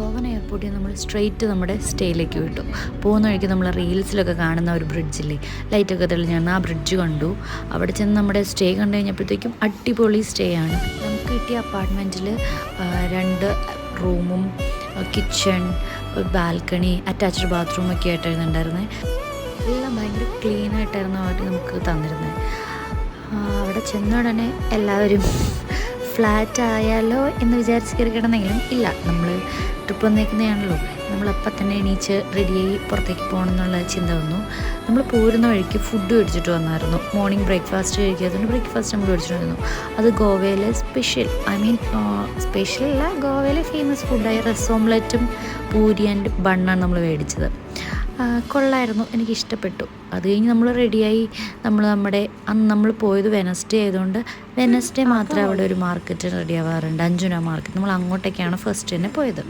ഗോവൻ എയർപോർട്ടിൽ നമ്മൾ സ്ട്രെയിറ്റ് നമ്മുടെ സ്റ്റേയിലേക്ക് വിട്ടു. പോകുന്ന വഴിക്ക് നമ്മൾ റീൽസിലൊക്കെ കാണുന്ന ഒരു ബ്രിഡ്ജില്ലേ, ലൈറ്റൊക്കെ തെളിഞ്ഞാണ്, ആ ബ്രിഡ്ജ് കണ്ടു. അവിടെ ചെന്ന് നമ്മുടെ സ്റ്റേ കണ്ടു കഴിഞ്ഞപ്പോഴത്തേക്കും അടിപൊളി സ്റ്റേ ആണ്. നമുക്ക് കിട്ടിയ അപ്പാർട്ട്മെൻറ്റിൽ 2 റൂമും കിച്ചൺ, ബാൽക്കണി, അറ്റാച്ച്ഡ് ബാത്റൂമൊക്കെ ആയിട്ടായിരുന്നു ഉണ്ടായിരുന്നത്. എല്ലാം ഭയങ്കര ക്ലീനായിട്ടായിരുന്നു അവർ നമുക്ക് തന്നിരുന്നത്. അവിടെ ചെന്ന ഉടനെ എല്ലാവരും ഫ്ലാറ്റ് ആയാലോ എന്ന് വിചാരിച്ച് കയറി കിടന്നെങ്കിലും ഇല്ല, നമ്മൾ ട്രിപ്പ് വന്നേക്കുന്നതാണല്ലോ, നമ്മളപ്പം തന്നെ എണീച്ച് റെഡിയായി പുറത്തേക്ക് പോകണം എന്നുള്ള ചിന്ത വന്നു. നമ്മൾ പോരുന്ന വഴിക്ക് ഫുഡ് മേടിച്ചിട്ട് വന്നായിരുന്നു. മോർണിംഗ് ബ്രേക്ക്ഫാസ്റ്റ് കഴിക്കാത്തതുകൊണ്ട് ബ്രേക്ക്ഫാസ്റ്റ് നമ്മൾ മേടിച്ചിട്ട് വന്നു. അത് ഗോവയിലെ സ്പെഷ്യലല്ല, ഗോവയിലെ ഫേമസ് ഫുഡായ റസോംലെറ്റും പൂരി ആൻഡ് ബണ്ണാണ് നമ്മൾ മേടിച്ചത്. കൊള്ളായിരുന്നു, എനിക്കിഷ്ടപ്പെട്ടു. അത് കഴിഞ്ഞ് നമ്മൾ റെഡിയായി. അന്ന് നമ്മൾ പോയത് വെനസ്ഡേ ആയതുകൊണ്ട് വെനസ്ഡേ മാത്രമേ അവിടെ ഒരു മാർക്കറ്റ് റെഡി ആവാറുണ്ട്, അഞ്ജുന മാർക്കറ്റ്. നമ്മൾ അങ്ങോട്ടേക്കാണ് ഫസ്റ്റ് തന്നെ പോയത്.